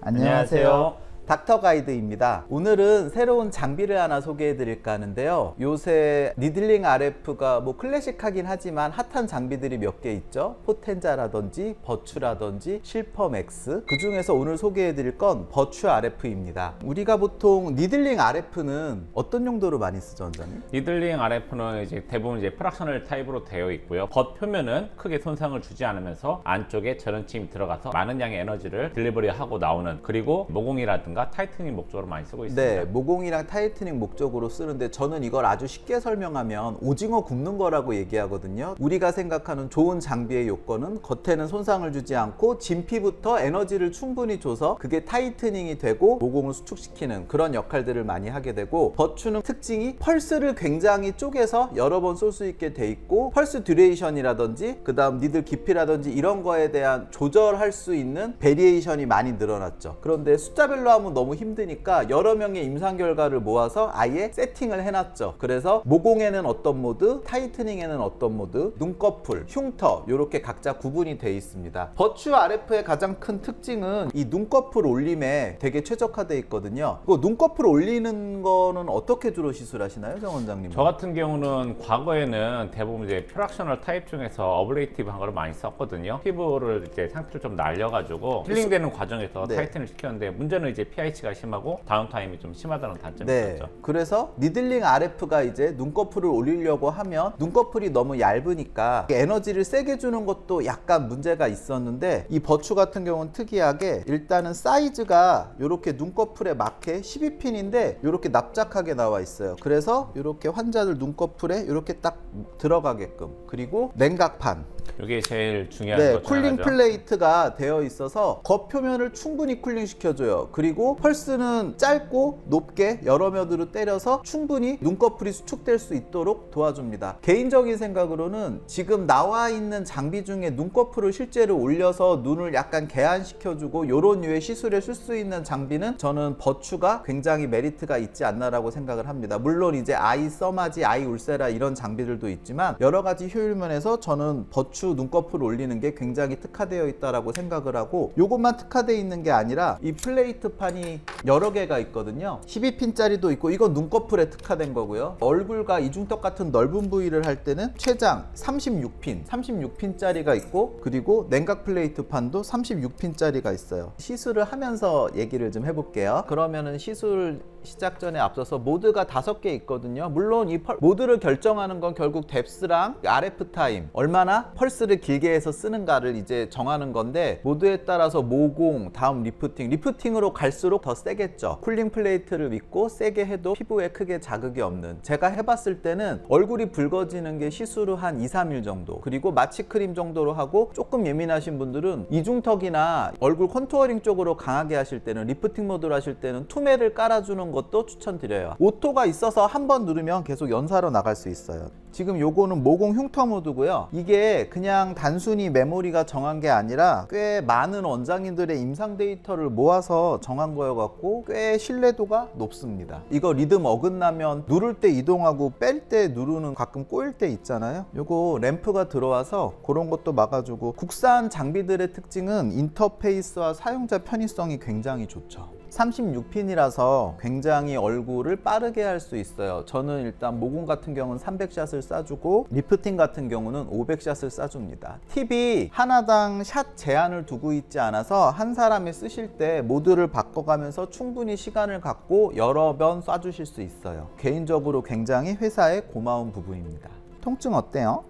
안녕하세요. 닥터 가이드입니다. 오늘은 새로운 장비를 하나 소개해 드릴까 하는데요. 요새 니들링 RF가 클래식하긴 하지만 핫한 장비들이 몇 개 있죠. 포텐자라든지 버추라든지 실퍼맥스, 그 중에서 오늘 소개해 드릴 건 버추 RF입니다. 우리가 보통 니들링 RF는 어떤 용도로 많이 쓰죠, 원장님? 니들링 RF는 대부분 프락셔널 타입으로 되어 있고요. 겉 표면은 크게 손상을 주지 않으면서 안쪽에 저런침이 들어가서 많은 양의 에너지를 딜리버리하고 나오는, 그리고 모공이라든가 타이트닝 목적으로 많이 쓰고 있습니다. 네, 모공이랑 타이트닝 목적으로 쓰는데 저는 이걸 아주 쉽게 설명하면 오징어 굽는 거라고 얘기하거든요. 우리가 생각하는 좋은 장비의 요건은 겉에는 손상을 주지 않고 진피부터 에너지를 충분히 줘서 그게 타이트닝이 되고 모공을 수축시키는 그런 역할들을 많이 하게 되고, 버추는 특징이 펄스를 굉장히 쪼개서 여러 번 쏠 수 있게 돼 있고, 펄스 듀레이션이라든지 그 다음 니들 깊이라든지 이런 거에 대한 조절할 수 있는 베리에이션이 많이 늘어났죠. 그런데 숫자별로 하면 너무 힘드니까 여러 명의 임상 결과를 모아서 아예 세팅을 해놨죠. 그래서 모공에는 어떤 모드, 타이트닝에는 어떤 모드, 눈꺼풀, 흉터 이렇게 각자 구분이 되어 있습니다. 버추 RF의 가장 큰 특징은 이 눈꺼풀 올림에 되게 최적화되어 있거든요. 그 눈꺼풀 올리는 거는 어떻게 주로 시술하시나요, 정 원장님? 저 같은 경우는 과거에는 대부분 프락셔널 타입 중에서 어블레이티브한 거를 많이 썼거든요. 피부를 상태를 좀 날려가지고 힐링되는 과정에서 네. 타이트닝을 시켰는데, 문제는 pH가 심하고 다운타임이 좀 심하다는 단점이 네. 있었죠. 그래서 니들링 RF가 눈꺼풀을 올리려고 하면 눈꺼풀이 너무 얇으니까 에너지를 세게 주는 것도 약간 문제가 있었는데, 이 버추 같은 경우는 특이하게 일단은 사이즈가 이렇게 눈꺼풀에 맞게 12핀인데 이렇게 납작하게 나와 있어요. 그래서 이렇게 환자들 눈꺼풀에 이렇게 딱 들어가게끔, 그리고 냉각판, 이게 제일 중요한 네, 것 중 쿨링 하나죠. 플레이트가 되어 있어서 겉표면을 충분히 쿨링 시켜줘요. 그리고 펄스는 짧고 높게 여러 면으로 때려서 충분히 눈꺼풀이 수축될 수 있도록 도와줍니다. 개인적인 생각으로는 지금 나와 있는 장비 중에 눈꺼풀을 실제로 올려서 눈을 약간 개안시켜주고 이런 류의 시술에 쓸 수 있는 장비는 저는 버추가 굉장히 메리트가 있지 않나라고 생각을 합니다. 물론 아이 써마지, 아이 울세라 이런 장비들도 있지만 여러 가지 효율 면에서 저는 버추 눈꺼풀 올리는 게 굉장히 특화되어 있다라고 생각을 하고, 요것만 특화되어 있는 게 아니라 이 플레이트판이 여러 개가 있거든요. 12핀짜리도 있고, 이건 눈꺼풀에 특화된 거고요. 얼굴과 이중턱 같은 넓은 부위를 할 때는 최장 36핀짜리가 있고, 그리고 냉각 플레이트판도 36핀짜리가 있어요. 시술을 하면서 얘기를 좀 해볼게요. 그러면은 시술 시작 전에 앞서서 모드가 5개 있거든요. 물론 이 모드를 결정하는 건 결국 뎁스랑 RF 타임, 얼마나 펄스를 길게 해서 쓰는가를 정하는 건데, 모드에 따라서 모공, 다음 리프팅으로 갈수록 더 세겠죠. 쿨링 플레이트를 믿고 세게 해도 피부에 크게 자극이 없는, 제가 해봤을 때는 얼굴이 붉어지는 게 시술 후 한 2-3일 정도, 그리고 마취 크림 정도로 하고, 조금 예민하신 분들은 이중턱이나 얼굴 컨투어링 쪽으로 강하게 하실 때는, 리프팅 모드로 하실 때는 투매를 깔아주는 것도 추천드려요. 오토가 있어서 한번 누르면 계속 연사로 나갈 수 있어요. 지금 요거는 모공 흉터 모드고요. 이게 그냥 단순히 메모리가 정한 게 아니라 꽤 많은 원장님들의 임상 데이터를 모아서 정한 거여갖고 꽤 신뢰도가 높습니다. 이거 리듬 어긋나면 누를 때 이동하고 뺄 때 누르는 가끔 꼬일 때 있잖아요. 요거 램프가 들어와서 그런 것도 막아주고, 국산 장비들의 특징은 인터페이스와 사용자 편의성이 굉장히 좋죠. 36핀이라서 굉장히 얼굴을 빠르게 할 수 있어요. 저는 일단 모공 같은 경우는 300샷을 쏴주고, 리프팅 같은 경우는 500샷을 쏴줍니다. 팁이 하나당 샷 제한을 두고 있지 않아서 한 사람이 쓰실 때 모드를 바꿔가면서 충분히 시간을 갖고 여러 번 쏴주실 수 있어요. 개인적으로 굉장히 회사에 고마운 부분입니다. 통증 어때요?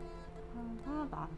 하나도 안 아파요.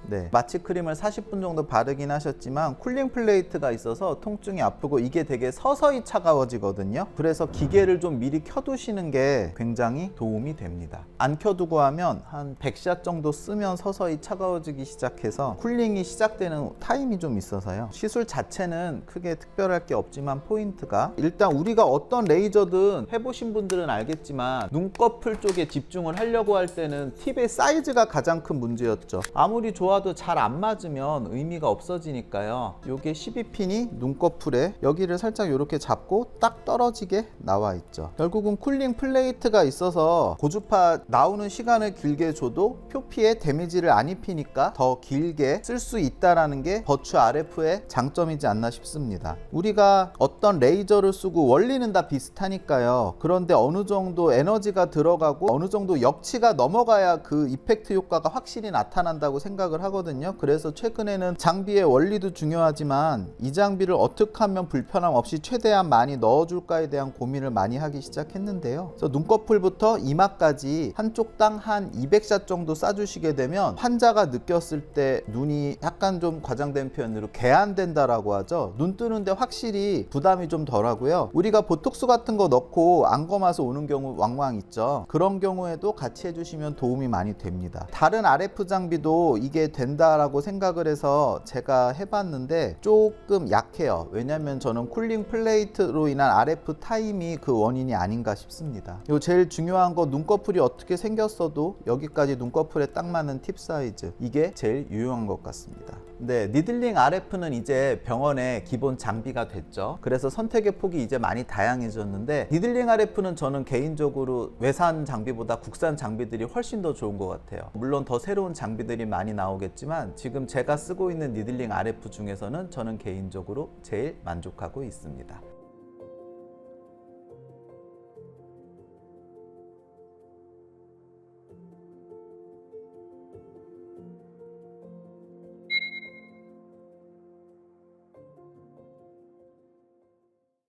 네, 마취 크림을 40분 정도 바르긴 하셨지만 쿨링 플레이트가 있어서 통증이 아프고, 이게 되게 서서히 차가워지거든요. 그래서 기계를 좀 미리 켜두시는 게 굉장히 도움이 됩니다. 안 켜두고 하면 한 100샷 정도 쓰면 서서히 차가워지기 시작해서 쿨링이 시작되는 타임이 좀 있어서요. 시술 자체는 크게 특별할 게 없지만 포인트가, 일단 우리가 어떤 레이저든 해보신 분들은 알겠지만 눈꺼풀 쪽에 집중을 하려고 할 때는 팁의 사이즈가 가장 큰 문제였죠. 아무리 좋아 좋아도 잘 안 맞으면 의미가 없어지니까요. 요게 12핀이 눈꺼풀에 여기를 살짝 이렇게 잡고 딱 떨어지게 나와 있죠. 결국은 쿨링 플레이트가 있어서 고주파 나오는 시간을 길게 줘도 표피에 데미지를 안 입히니까 더 길게 쓸 수 있다라는 게 버추 RF의 장점이지 않나 싶습니다. 우리가 어떤 레이저를 쓰고 원리는 다 비슷하니까요. 그런데 어느 정도 에너지가 들어가고 어느 정도 역치가 넘어가야 그 이펙트 효과가 확실히 나타난다고 생각을 하거든요. 그래서 최근에는 장비의 원리도 중요하지만 이 장비를 어떻게 하면 불편함 없이 최대한 많이 넣어줄까에 대한 고민을 많이 하기 시작했는데요. 그래서 눈꺼풀부터 이마까지 한쪽당 한 200샷 정도 쏴주시게 되면 환자가 느꼈을 때 눈이 약간 좀 과장된 표현으로 개안된다라고 하죠. 눈 뜨는데 확실히 부담이 좀 덜하고요. 우리가 보톡스 같은 거 넣고 안 검어서 오는 경우 왕왕 있죠. 그런 경우에도 같이 해주시면 도움이 많이 됩니다. 다른 RF 장비도 이게 된다라고 생각을 해서 제가 해봤는데 조금 약해요. 왜냐면 저는 쿨링 플레이트로 인한 RF 타임이 그 원인이 아닌가 싶습니다. 요 제일 중요한 거 눈꺼풀이 어떻게 생겼어도 여기까지 눈꺼풀에 딱 맞는 팁 사이즈, 이게 제일 유용한 것 같습니다. 네, 니들링 RF는 이제 병원의 기본 장비가 됐죠. 그래서 선택의 폭이 이제 많이 다양해졌는데 니들링 RF는 저는 개인적으로 외산 장비보다 국산 장비들이 훨씬 더 좋은 것 같아요. 물론 더 새로운 장비들이 많이 나오겠지만 지금 제가 쓰고 있는 니들링 RF 중에서는 저는 개인적으로 제일 만족하고 있습니다.